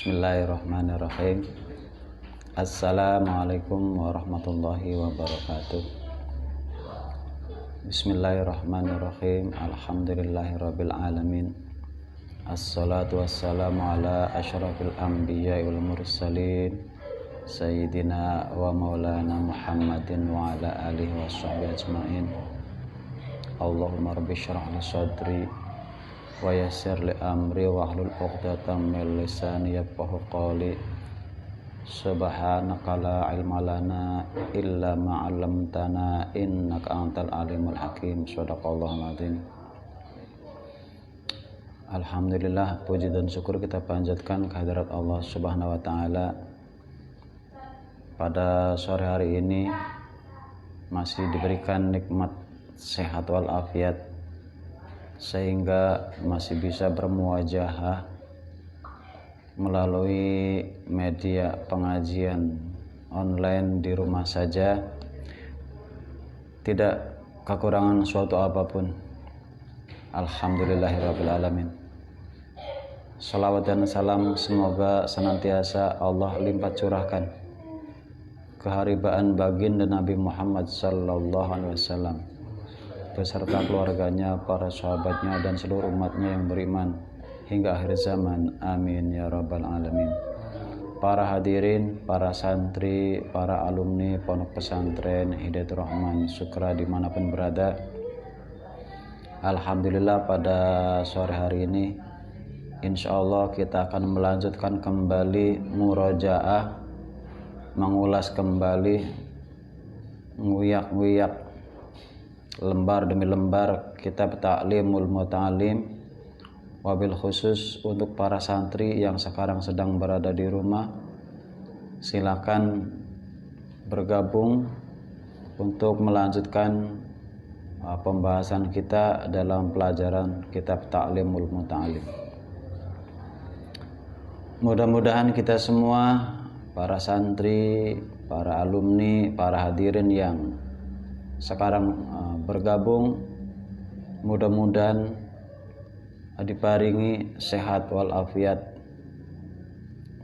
Bismillahirrahmanirrahim. Assalamualaikum warahmatullahi wabarakatuh. Bismillahirrahmanirrahim. Alhamdulillahirabbil alamin. Assalatu wassalamu ala asyrafil anbiya'i wal mursalin sayyidina wa maulana Muhammadin wa ala alihi washabbihi ajmain. Allahumma rabbi shrah li sadri wa yassir li amri wahlul 'uqdatam min lisani yafqahu qawli. Subhanaka la ilma lana illa ma 'allamtana innaka antal alimul hakim. Shadaqallahul azim. Alhamdulillah, puji dan syukur kita panjatkan kehadirat Allah Subhanahu wa taala. Pada sore hari ini masih diberikan nikmat sehat wal afiat, sehingga masih bisa bermuwajahah melalui media pengajian online di rumah saja, tidak kekurangan suatu apapun. Alhamdulillahirabbil alamin. Salawat dan salam semoga senantiasa Allah limpah curahkan keharibaan baginda Nabi Muhammad sallallahu alaihi wasallam beserta keluarganya, para sahabatnya, dan seluruh umatnya yang beriman hingga akhir zaman. Amin ya rabbal alamin. Para hadirin, para santri, para alumni Pondok Pesantren Hidayatul Rahman Sukra dimanapun berada, alhamdulillah pada sore hari ini insyaallah kita akan melanjutkan kembali murojaah, mengulas kembali, nguyak-nguyak lembar demi lembar kitab Ta'limul Muta'allim, wabil khusus untuk para santri yang sekarang sedang berada di rumah. Silakan bergabung untuk melanjutkan pembahasan kita dalam pelajaran kitab Ta'limul Muta'allim. Mudah-mudahan kita semua, para santri, para alumni, para hadirin yang sekarang bergabung, mudah-mudahan diparingi sehat wal afiat,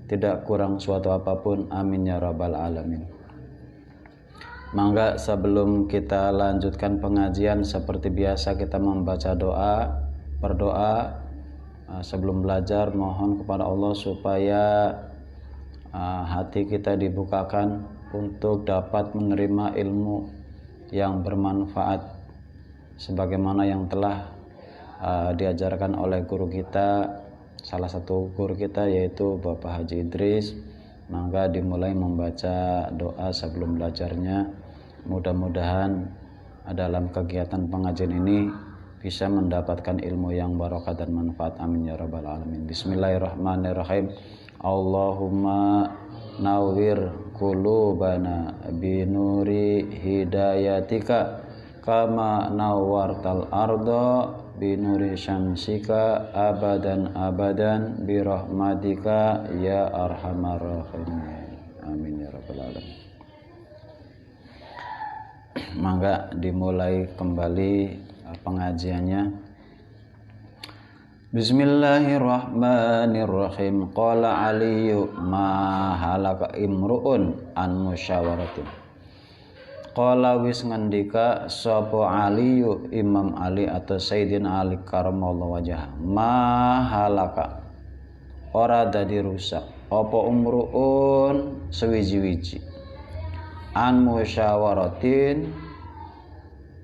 tidak kurang suatu apapun. Amin ya rabbal alamin. Mangga sebelum kita lanjutkan pengajian, seperti biasa kita membaca doa, berdoa. Sebelum belajar, mohon kepada Allah supaya hati kita dibukakan untuk dapat menerima ilmu yang bermanfaat sebagaimana yang telah diajarkan oleh guru kita, salah satu guru kita yaitu Bapak Haji Idris. Maka dimulai membaca doa sebelum belajarnya. Mudah-mudahan dalam kegiatan pengajian ini bisa mendapatkan ilmu yang barokah dan manfaat. Amin ya rabbal alamin. Bismillahirrahmanirrahim. Allahumma nawwir qulubana binuri hidayatika kama nawwartal arda binuri syamsika abadan abadan birahmatika ya arhamar rahimin. Amin ya rabbal alamin. Mangga dimulai kembali pengajiannya. Bismillahirrahmanirrahim. Qala Aliyu ma halaka imru'un an musyawaratin. Qala wis ngendika sapa Aliyu, Imam Ali atau Sayyidina Ali karamallahu wajhah, ma halaka ora dadi rusak apa umruun sewiji-wiji an musyawaratin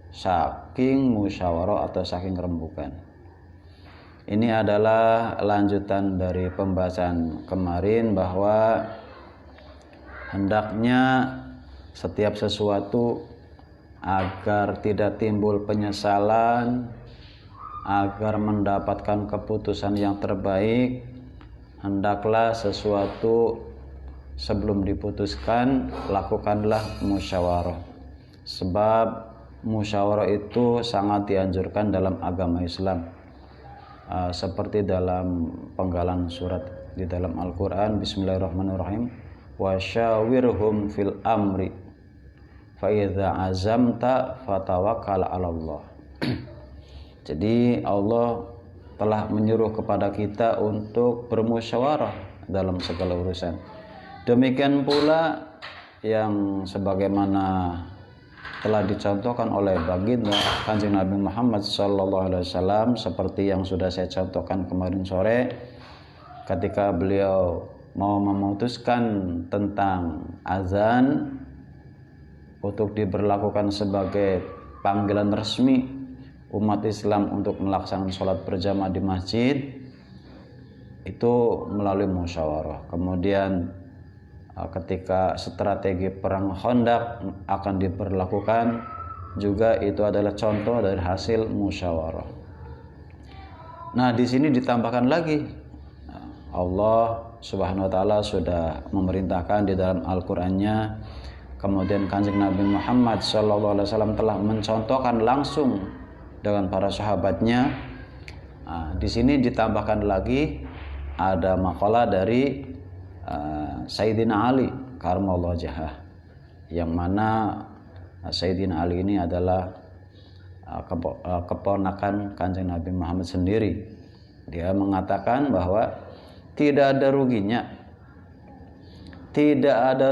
saking musyawarah atau saking rembukan. Ini adalah lanjutan dari pembahasan kemarin bahwa hendaknya setiap sesuatu agar tidak timbul penyesalan, agar mendapatkan keputusan yang terbaik, hendaklah sesuatu sebelum diputuskan lakukanlah musyawarah. Sebab musyawarah itu sangat dianjurkan dalam agama Islam. Seperti dalam penggalan surat di dalam Al-Quran, Bismillahirrahmanirrahim, wa syawirhum fil amri fa idza azamta fatawakkal 'alallah. Jadi Allah telah menyuruh kepada kita untuk bermusyawarah dalam segala urusan. Demikian pula yang sebagaimana telah dicontohkan oleh baginda Kanjeng Nabi Muhammad SAW, seperti yang sudah saya contohkan kemarin sore ketika beliau mau memutuskan tentang azan untuk diberlakukan sebagai panggilan resmi umat Islam untuk melaksanakan sholat berjamaah di masjid, itu melalui musyawarah. Kemudian ketika strategi perang Khandaq akan diberlakukan juga, itu adalah contoh dari hasil musyawarah. Nah, di sini ditambahkan lagi, Allah Subhanahu wa taala sudah memerintahkan di dalam Al-Qur'annya, kemudian Kanjeng Nabi Muhammad SAW telah mencontohkan langsung dengan para sahabatnya. Nah, di sini ditambahkan lagi ada makalah dari Sayyidina Ali karramallahu wajhah, yang mana Sayyidina Ali ini adalah keponakan Kanjeng Nabi Muhammad sendiri. Dia mengatakan bahwa tidak ada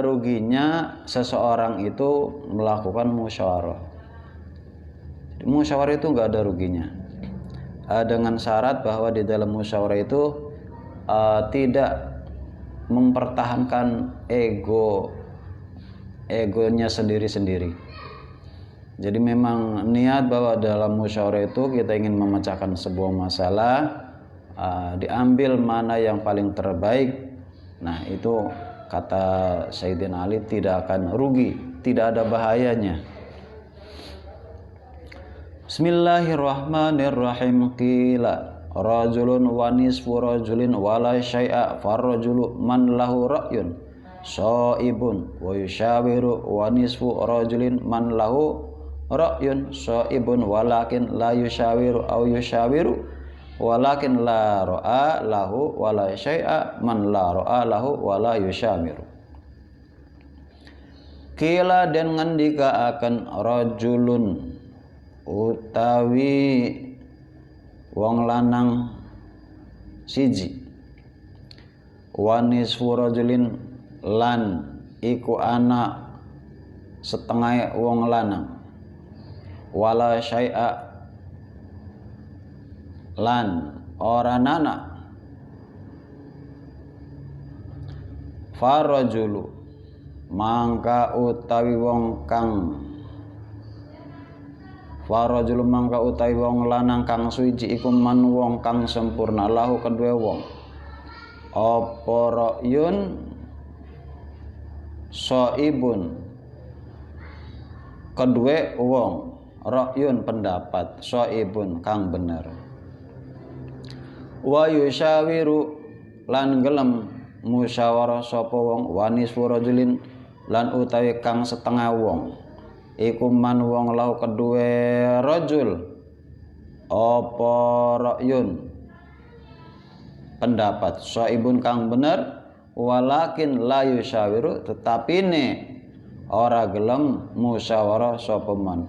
ruginya seseorang itu melakukan musyawarah. Musyawarah itu nggak ada ruginya, dengan syarat bahwa di dalam musyawarah itu tidak mempertahankan egonya sendiri-sendiri. Jadi memang niat bahwa dalam musyawarah itu kita ingin memecahkan sebuah masalah, diambil mana yang paling terbaik. Nah, itu kata Sayyidina Ali tidak akan rugi, tidak ada bahayanya. Bismillahirrahmanirrahim. Qila rajulun wa nisfu rajulin wala syai'a farrajulu man lahu ra'yun shaibun wa yushawiru wa nisfu rajulin man lahu ra'yun shaibun walakin la yushawiru aw yushawiru walakin la ra'a lahu wala syai'a man la ra'a lahu wala yushawiru. Kila dan ngandika akan rajulun utawi wong lanang siji, wanis furajulin lan iku anak setengah wong lanang, wala syai'a lan ora nana, farajulu mangka utawi wong kang farajul mangka utawi wong lanang kang suci iku man wong kang sempurna lahu kedue wong apa ra'yun shaibun kedue wong ra'yun pendapat shaibun kang bener wa yushawiru lan gelem musyawarah sapa wong wanis rajulin lan utawi kang setengah wong iku man wong lau kedue rajul apa ra'yun pendapat shaibun kang bener walakin la yushawiru tetapine ora gelem musyawarah sapa man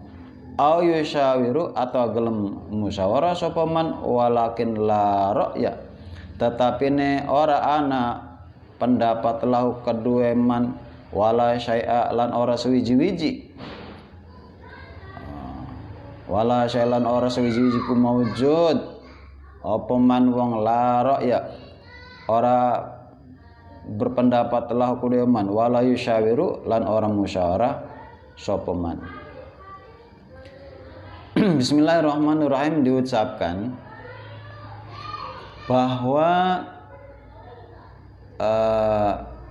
au yushawiru atau gelem musyawarah sapa man walakin la ra'ya tetapine ora ana pendapat lahu kedue man wala syai'a lan ora suwiji-wiji wala syai'lan ora suwiji-wiji ku maujud apa man wong la ra'ya ora berpendapat lahu kedue man wala yushawiru lan ora musyawarah sapa man. Bismillahirrahmanirrahim diucapkan bahwa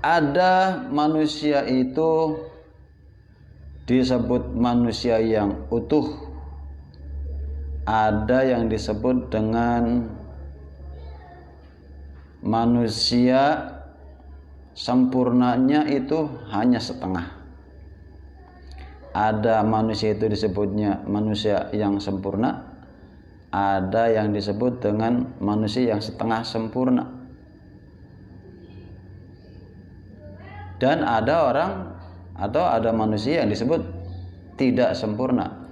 ada manusia itu disebut manusia yang utuh, ada yang disebut dengan manusia sempurnanya itu hanya setengah. Ada manusia itu disebutnya manusia yang sempurna, ada yang disebut dengan manusia yang setengah sempurna. Dan ada orang atau ada manusia yang disebut tidak sempurna.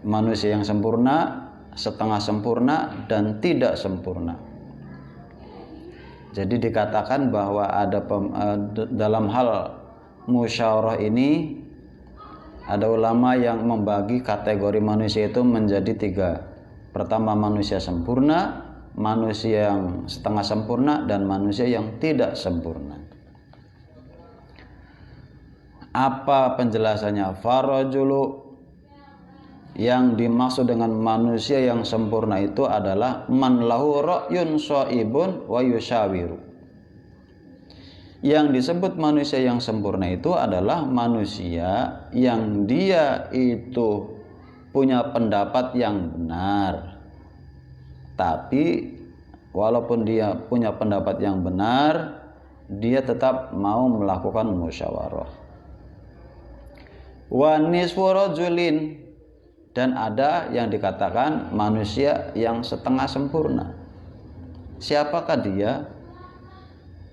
Manusia yang sempurna, setengah sempurna, dan tidak sempurna. Jadi dikatakan bahwa ada dalam hal musyawarah ini ada ulama yang membagi kategori manusia itu menjadi 3. Pertama, manusia sempurna, manusia yang setengah sempurna, dan manusia yang tidak sempurna. Apa penjelasannya? Farajulu, yang dimaksud dengan manusia yang sempurna itu adalah man lahu ra'yun shaibun wa yushawiru. Yang disebut manusia yang sempurna itu adalah manusia yang dia itu punya pendapat yang benar, tapi walaupun dia punya pendapat yang benar, dia tetap mau melakukan musyawarah. Wa nisfu rajulin, dan ada yang dikatakan manusia yang setengah sempurna. Siapakah dia?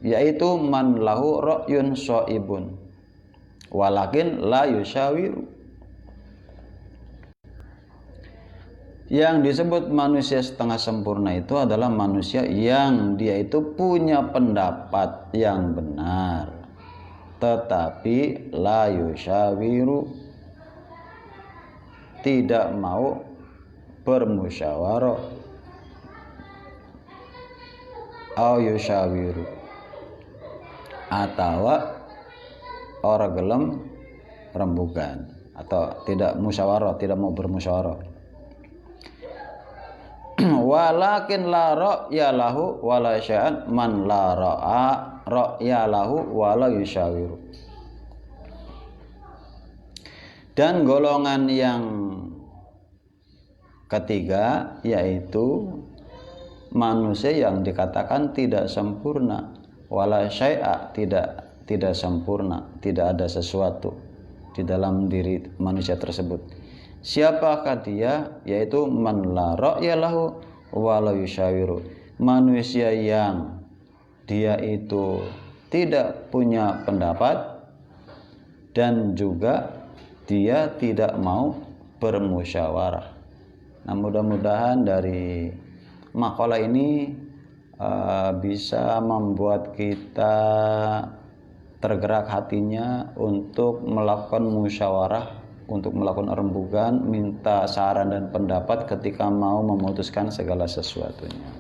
Yaitu man lahu ra'yun shaibun walakin la yushawiru. Yang disebut manusia setengah sempurna itu adalah manusia yang dia itu punya pendapat yang benar, tetapi la yushawiru, tidak mau bermusyawarah, au yushawiru, atau orang gelem rembugan, atau tidak musyawarah, tidak mau bermusyawarah. Walakin la ra'ya lahu wala sya'an man la ra'ya lahu wala yushawiru. Dan golongan yang ketiga yaitu manusia yang dikatakan tidak sempurna, wala syai'a, tidak sempurna, tidak ada sesuatu di dalam diri manusia tersebut. Siapakah dia? Yaitu man la ra'ya lahu wala yushawiru, manusia yang dia itu tidak punya pendapat dan juga dia tidak mau bermusyawarah. Nah, mudah-mudahan dari makalah ini bisa membuat kita tergerak hatinya untuk melakukan musyawarah, untuk melakukan rembugan, minta saran dan pendapat ketika mau memutuskan segala sesuatunya.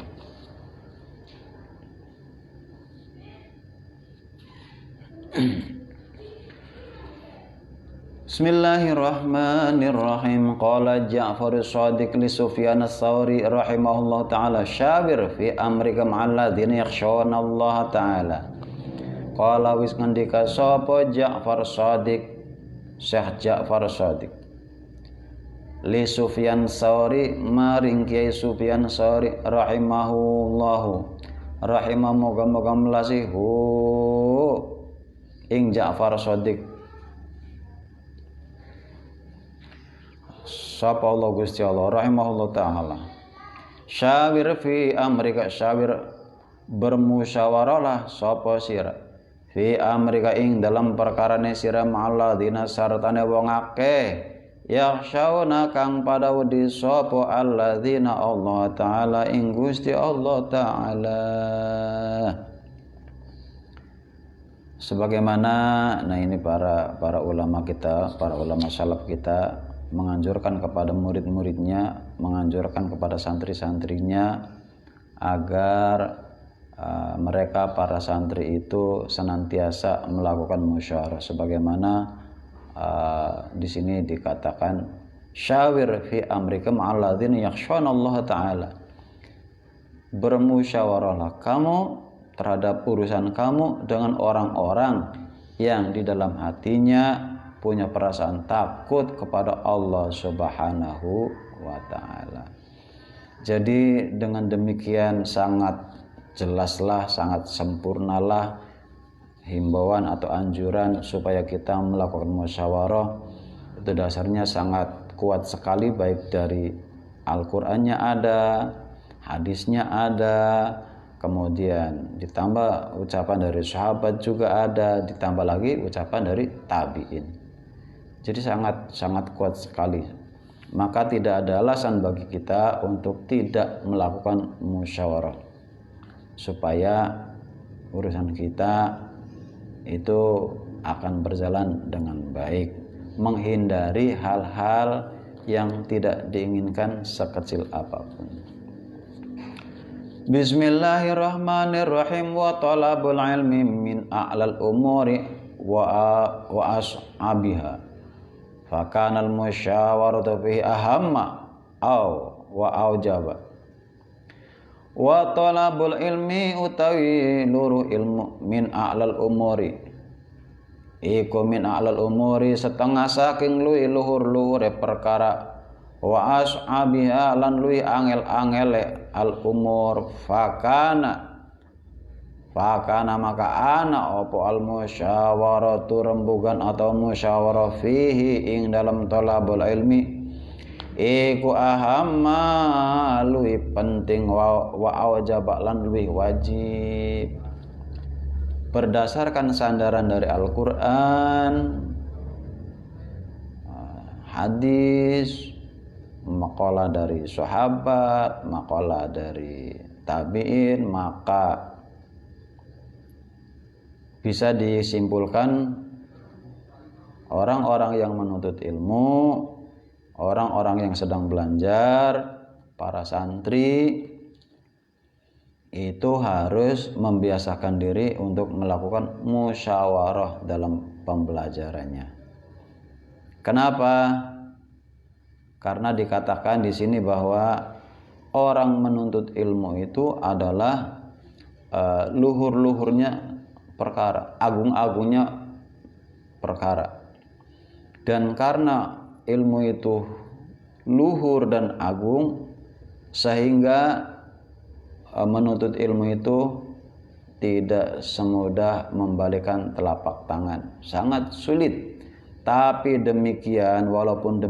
Bismillahirrahmanirrahim. Qala Ja'far as-Shadiq li Sufyan ats-Tsauri rahimahullah ta'ala, syawir fi amrika ma'al ladzina yakhshawna Allah ta'ala. Qala wis ngendika sapa Ja'far Shadiq, Syekh Ja'far Shadiq, li Sufyan Tsauri maring Kiai Sufyan Tsauri rahimahullahu, rahimah moga-moga melasihu ing Ja'far Shadiq sapa Allah Gusti Allah rahimahullah ta'ala. Syawir fi amrika, syawir bermusyawarahlah sapa sira fi amrika ing dalam perkarane sira ma'alladzina sartane wong akeh yakhshawna kang pada wedi sapa alladzina Allah ta'ala ing Gusti Allah ta'ala. Sebagaimana ini para ulama kita, para ulama salaf kita menganjurkan kepada murid-muridnya, menganjurkan kepada santri-santrinya agar mereka para santri itu senantiasa melakukan musyawarah, sebagaimana di sini dikatakan syawir fi amrika ma'al ladzina yakhshawna Allah ta'ala. Bermusyawarahlah kamu terhadap urusan kamu dengan orang-orang yang di dalam hatinya punya perasaan takut kepada Allah Subhanahu wa ta'ala. Jadi dengan demikian sangat jelaslah, sangat sempurnalah himbauan atau anjuran supaya kita melakukan musyawarah. Itu dasarnya sangat kuat sekali, baik dari Al-Qur'annya ada, hadisnya ada, kemudian ditambah ucapan dari sahabat juga ada, ditambah lagi ucapan dari tabi'in. Jadi sangat kuat sekali. Maka tidak ada alasan bagi kita untuk tidak melakukan musyawarah, supaya urusan kita itu akan berjalan dengan baik, menghindari hal-hal yang tidak diinginkan sekecil apapun. Bismillahirrahmanirrahim. Wa talabul ilmi min a'lal umuri wa as'abiha fa kana al musyawaratu fihi ahamma aw wa aujaba. Wa talabul ilmi utawi luru ilmu min a'lal umuri iku min a'lal umuri setengah saking luhur-luhure perkara wa as'abiha lan luwi angel-angele al umur fakana maka ana opo al musyawaratu rembugan atau musyawarah fihi ing dalam talabul ilmi iku ahamma luwi penting wa awjaba lan luwi wajib berdasarkan sandaran dari Al-Qur'an, hadis, maqalah dari sahabat, maqalah dari tabi'in, maka bisa disimpulkan orang-orang yang menuntut ilmu, orang-orang yang sedang belajar, para santri itu harus membiasakan diri untuk melakukan musyawarah dalam pembelajarannya. Kenapa? Karena dikatakan di sini bahwa orang menuntut ilmu itu adalah luhur-luhurnya perkara, agung-agungnya perkara. Dan karena ilmu itu luhur dan agung, sehingga menuntut ilmu itu tidak semudah membalikkan telapak tangan, sangat sulit. Tapi demikian, walaupun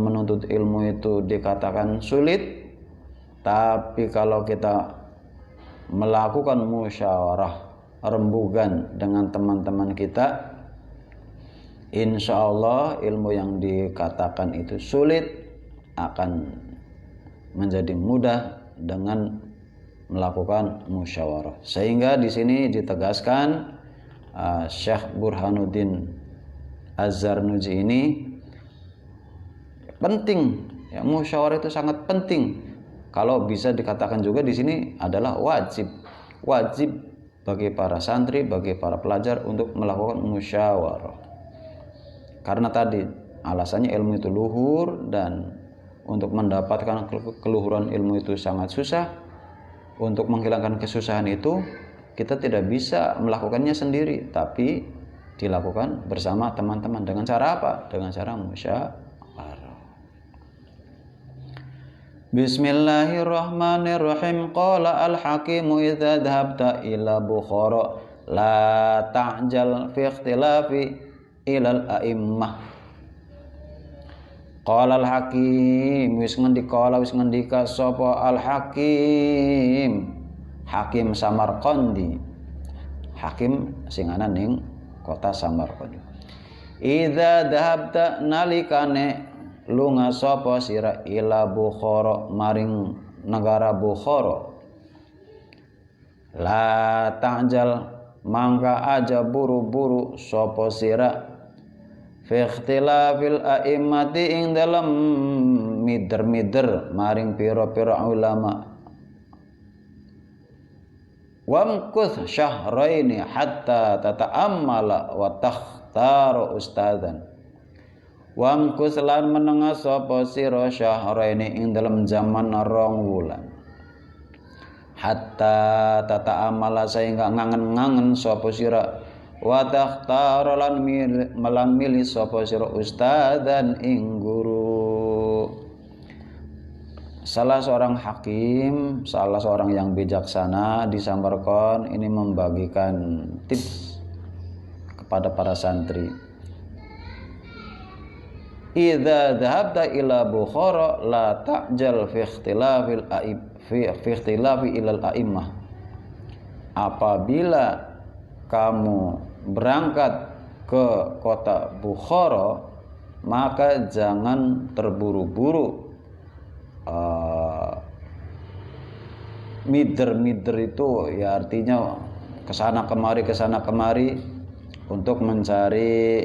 menuntut ilmu itu dikatakan sulit, tapi kalau kita melakukan musyawarah rembugan dengan teman-teman kita, insya Allah ilmu yang dikatakan itu sulit akan menjadi mudah dengan melakukan musyawarah. Sehingga di sini ditegaskan Syekh Burhanuddin Az-Zarnuji ini penting, ya, musyawarah itu sangat penting. Kalau bisa dikatakan juga di sini adalah wajib bagi para santri, bagi para pelajar untuk melakukan musyawarah. Karena tadi alasannya ilmu itu luhur, dan untuk mendapatkan keluhuran ilmu itu sangat susah. Untuk menghilangkan kesusahan itu kita tidak bisa melakukannya sendiri, tapi dilakukan bersama teman-teman. Dengan cara apa? Dengan cara musyawarah. Bismillahirrahmanirrahim. Qala al-hakimu idza dhahabta ila Bukhara la ta'jal fi ikhtilafi ilal a'immah. Qala al-hakim, wis ngendika sapa al-hakim, Hakim Samarqandi, hakim sing ana ning kota Samarqandi. Idza dhahabta nalikane lunga sapa sira ila Bukhara maring negara Bukhara, la ta'jal mangka aja buru-buru sapa sira fi ikhtilafil a'immati ing dalam mider-mider maring pira-pira ulama. Wamkuth syahraini hatta tata'ammala wa takhtaru ustadzan. Wamkuth lan menengah sapa sira syahraini ing dalam zaman 2 wulan. Hatta tata'ammala sehingga ngangen-ngangen sapa sira wa takhtaru lan milih sapa sira ustadzan ing guru. Salah seorang hakim, salah seorang yang bijaksana di Samarkand ini membagikan tips kepada para santri. Idza dhahabta ila Bukhara la ta'jal fi ikhtilafi ilal a'immah. Apabila kamu berangkat ke kota Bukhara, maka jangan terburu-buru mider itu ya artinya kesana kemari untuk mencari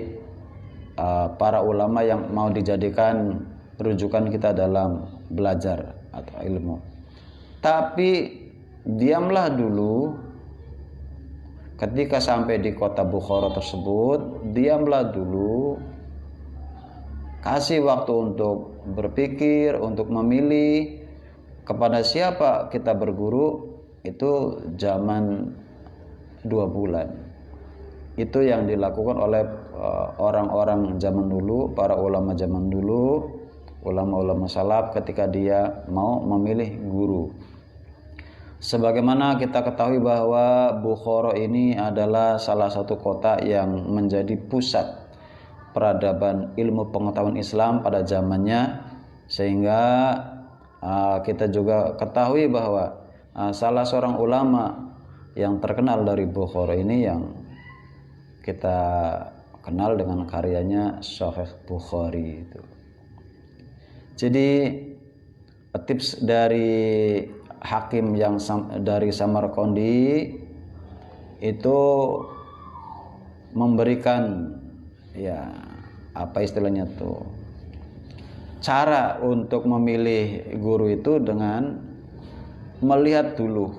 para ulama yang mau dijadikan rujukan kita dalam belajar atau ilmu. Tapi diamlah dulu ketika sampai di kota Bukhara tersebut, diamlah dulu, kasih waktu untuk berpikir, untuk memilih kepada siapa kita berguru. Itu zaman 2 bulan. Itu yang dilakukan oleh orang-orang zaman dulu, para ulama zaman dulu, ulama-ulama salaf ketika dia mau memilih guru. Sebagaimana kita ketahui bahwa Bukhara ini adalah salah satu kota yang menjadi pusat peradaban ilmu pengetahuan Islam pada zamannya, sehingga kita juga ketahui bahwa salah seorang ulama yang terkenal dari Bukhara ini yang kita kenal dengan karyanya Sahih Bukhari itu. Jadi tips dari hakim yang dari Samarkandi itu memberikan ya apa istilahnya tuh, cara untuk memilih guru itu dengan melihat dulu,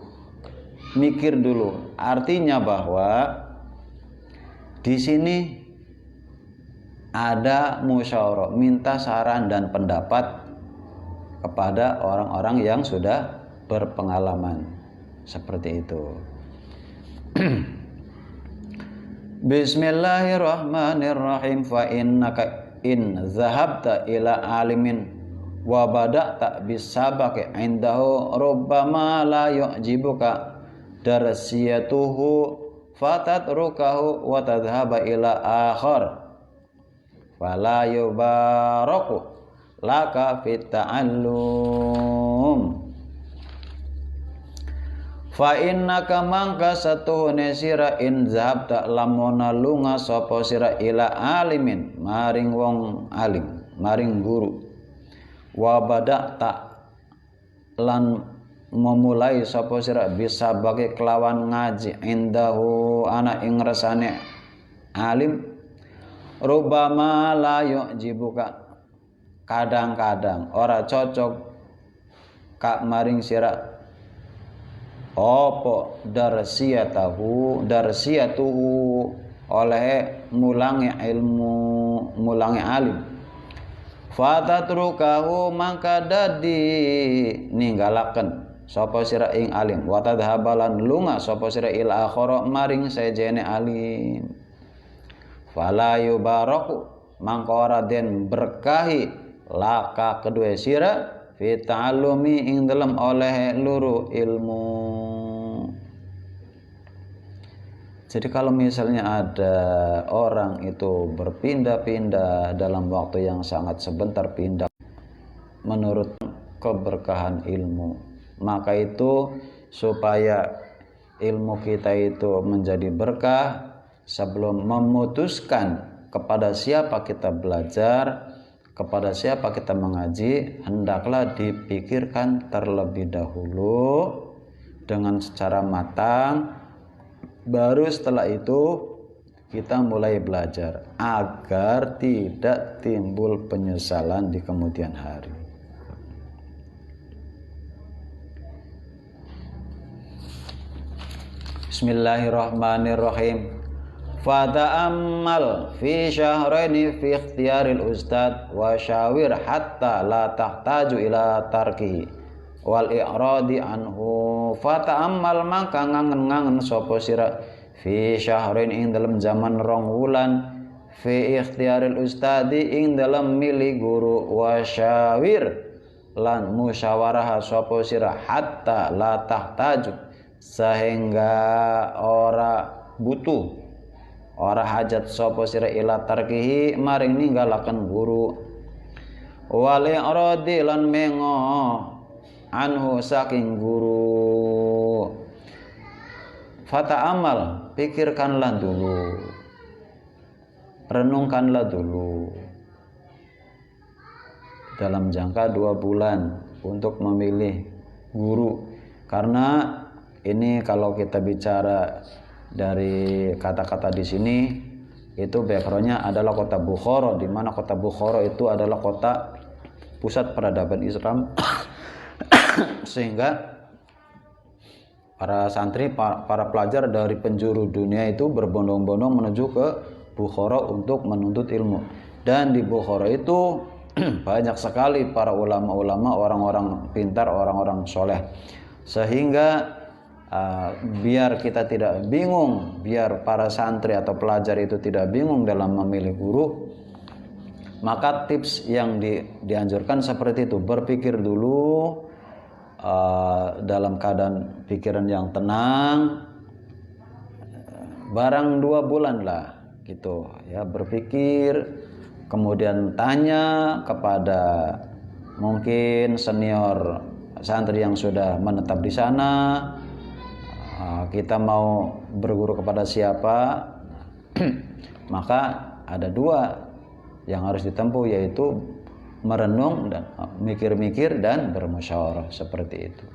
mikir dulu. Artinya bahwa di sini ada musyawarah, minta saran dan pendapat kepada orang-orang yang sudah berpengalaman seperti itu. Bismillahirrahmanirrahim. Fa innaka in zahabta ila alimin wa bada'ta bisabaqi indahu rubbama la yu'jibuka darsiyatuhu fatatrukahu wa tadhhaba ila akhar fala yubaraku laka fit ta'allum. Fa innaka mangka satuhune sira in zahabta lamona lunga sapa sira ila alimin maring wong alim, maring guru, wa bada'ta lan memulai sapa sira bisa bagi kelawan ngaji indahu ana ing resane alim, rubama la yu'jibuka, kadang-kadang ora cocok kak maring sira opo darsiyatuhu oleh mulangi ilmu, mulangi alim. Fatatrukahu mangka dadi ninggalaken sapa sira ing alim, wa tadhabalan lunga sapa sira ila akhara maring sejene alim. Fala yubaraku mangka ora den berkahi laka kedue sira fi ta'allumi ing dalam oleh luru ilmu. Jadi kalau misalnya ada orang itu berpindah-pindah dalam waktu yang sangat sebentar pindah menurut keberkahan ilmu, maka itu supaya ilmu kita itu menjadi berkah, sebelum memutuskan kepada siapa kita belajar, kepada siapa kita mengaji, hendaklah dipikirkan terlebih dahulu dengan secara matang. Baru setelah itu kita mulai belajar agar tidak timbul penyesalan di kemudian hari. Bismillahirrahmanirrahim. Fata'ammal fi syahraini fi ikhtiyaril ustad wa syawir hatta la tahtaju ila tarkihi wal i'radi anhu. Fata'ammal maka ngangen-ngangen sapa sira fi syahrin ing dalam zaman 2 wulan, fi ikhtiyaril ustadi ing dalam milih guru, wa syawir lan musyawarah sapa sira hatta la tahtaju sehingga ora butuh, ora hajat sapa sira ila tarkihi maring ninggalaken guru, wal i'radi lan mengo anhu saking guru. Fata'amal, pikirkanlah dulu, renungkanlah dulu dalam jangka 2 bulan untuk memilih guru. Karena ini kalau kita bicara dari kata-kata di sini, itu backgroundnya adalah kota Bukhara, di mana kota Bukhara itu adalah kota pusat peradaban Islam. Sehingga para santri, para pelajar dari penjuru dunia itu berbondong-bondong menuju ke Bukhara untuk menuntut ilmu. Dan di Bukhara itu banyak sekali para ulama-ulama, orang-orang pintar, orang-orang soleh. Sehingga biar kita tidak bingung, biar para santri atau pelajar itu tidak bingung dalam memilih guru, maka tips yang dianjurkan seperti itu. Berpikir dulu dalam keadaan pikiran yang tenang, barang 2 bulan lah gitu ya, berpikir, kemudian tanya kepada mungkin senior santri yang sudah menetap di sana, kita mau berguru kepada siapa. Maka ada 2 yang harus ditempuh, yaitu merenung dan mikir-mikir dan bermusyawarah, seperti itu.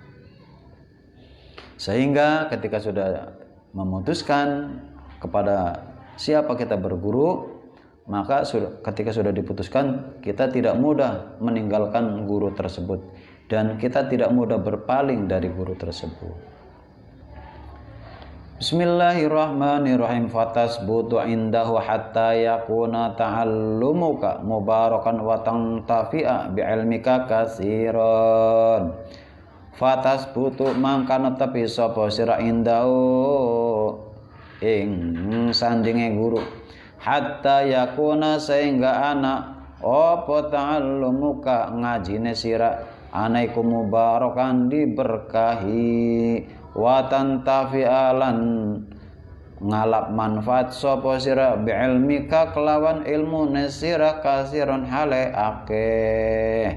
Sehingga ketika sudah memutuskan kepada siapa kita berguru, maka ketika sudah diputuskan, kita tidak mudah meninggalkan guru tersebut dan kita tidak mudah berpaling dari guru tersebut. Bismillahirrahmanirrahim. Fatasbutu indahu hatta yakuna ta'allumuka mubarakan wa tantafi'a bi'ilmika katsiran. Fatasbutu mangka netepi sapa sira indahu ing sandinge guru, hatta yakuna sehingga ana apa ta'allumuka ngajine sira anaiku mubarakan diberkahi, wa tantafi'alan ngalap manfaat sapa sira bi'ilmika kelawan ilmu sira kasiron hale akeh.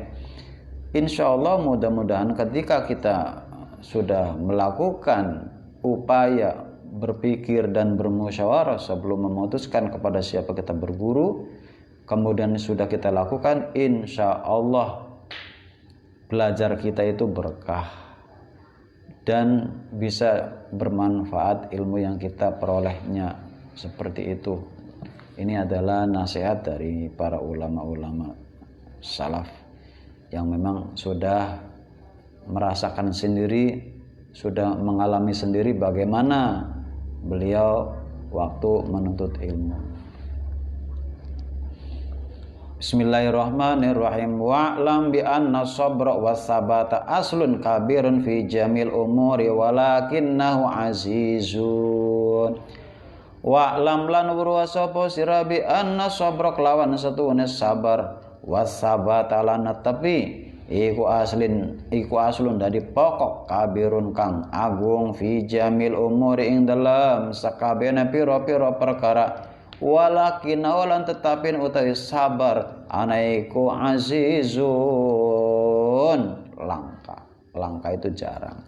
Insyaallah mudah-mudahan ketika kita sudah melakukan upaya berpikir dan bermusyawarah sebelum memutuskan kepada siapa kita berguru, kemudian sudah kita lakukan, insyaallah belajar kita itu berkah dan bisa bermanfaat ilmu yang kita perolehnya, seperti itu. Ini adalah nasihat dari para ulama-ulama salaf yang memang sudah merasakan sendiri, sudah mengalami sendiri bagaimana beliau waktu menuntut ilmu. Bismillahirrahmanirrahim. Wa'lam bi anna sabra was-sabata aslun kabirun fi jamil umuri walakinnahu azizun. Wa'lam lan weruh sapa sira bi anna sabra kelawan satune sabar was-sabata lan netepi iku aslun dadi pokok kabirun kang agung fi jamil umuri ing dalam sakabehane pira-pira perkara. Walakin awalan tetapin utawi sabar anaiku azizun, langka itu jarang.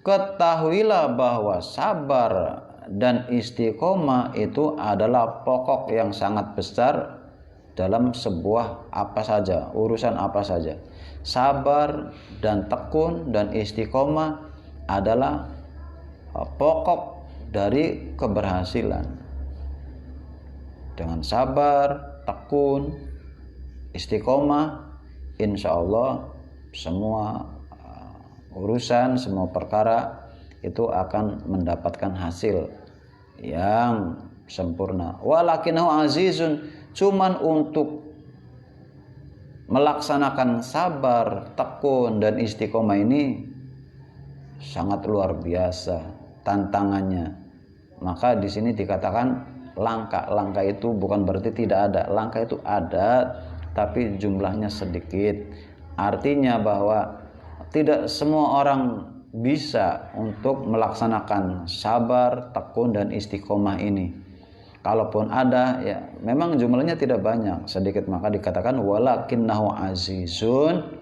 Ketahuilah bahwa sabar dan istiqomah itu adalah pokok yang sangat besar dalam sebuah apa saja, urusan apa saja. Sabar dan tekun dan istiqomah adalah pokok dari keberhasilan. Dengan sabar, tekun, istiqomah, insya Allah semua urusan, semua perkara itu akan mendapatkan hasil yang sempurna. Walakinahu azizun, cuman untuk melaksanakan sabar, tekun dan istiqomah ini sangat luar biasa tantangannya. Maka di sini dikatakan langka. Langka itu bukan berarti tidak ada. Langka itu ada, tapi jumlahnya sedikit. Artinya bahwa tidak semua orang bisa untuk melaksanakan sabar, tekun dan istiqomah ini. Kalaupun ada, ya memang jumlahnya tidak banyak, sedikit. Maka dikatakan walakinnahu azizun.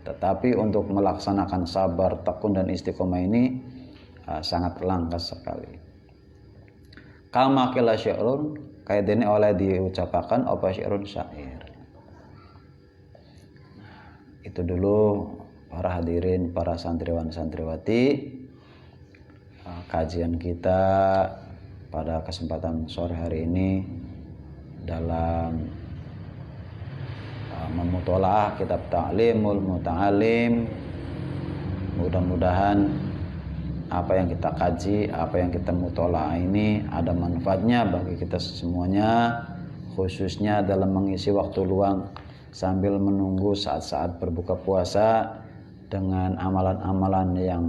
Tetapi untuk melaksanakan sabar, tekun dan istiqomah ini sangat langka sekali. Kama kila syairun, kayak dene oleh diucapakan apa syairun syair. Itu dulu para hadirin, para santriwan santriwati. Kajian kita pada kesempatan sore hari ini dalam memutolaah kitab Ta'limul Muta'alim. Mudah-mudahan apa yang kita kaji, apa yang kita mutolaah ini ada manfaatnya bagi kita semuanya, khususnya dalam mengisi waktu luang sambil menunggu saat-saat berbuka puasa dengan amalan-amalan yang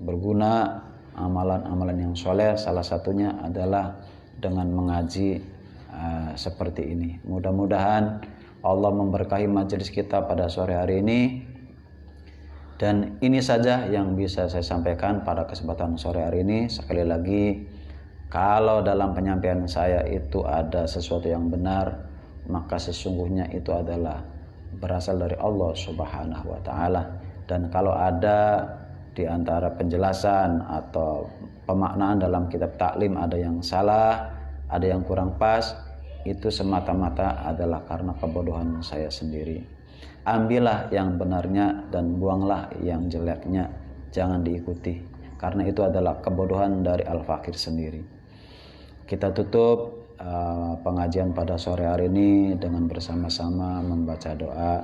berguna, amalan-amalan yang soleh. Salah satunya adalah dengan mengaji seperti ini. Mudah-mudahan Allah memberkahi majelis kita pada sore hari ini. Dan ini saja yang bisa saya sampaikan pada kesempatan sore hari ini. Sekali lagi, kalau dalam penyampaian saya itu ada sesuatu yang benar, maka sesungguhnya itu adalah berasal dari Allah Subhanahu wa Ta'ala. Dan kalau ada di antara penjelasan atau pemaknaan dalam kitab taklim ada yang salah, ada yang kurang pas, itu semata-mata adalah karena kebodohan saya sendiri. Ambillah yang benarnya dan buanglah yang jeleknya, jangan diikuti, karena itu adalah kebodohan dari Al-Fakir sendiri. Kita tutup pengajian pada sore hari ini dengan bersama-sama membaca doa.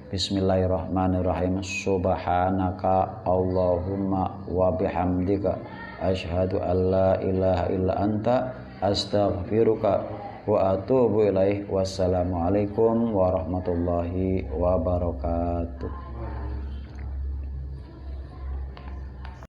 Bismillahirrahmanirrahim. Subhanaka Allahumma wa bihamdika asyhadu an la ilaha illa anta astaghfiruka wa atubu ilaih. Wassalamualaikum warahmatullahi wabarakatuh.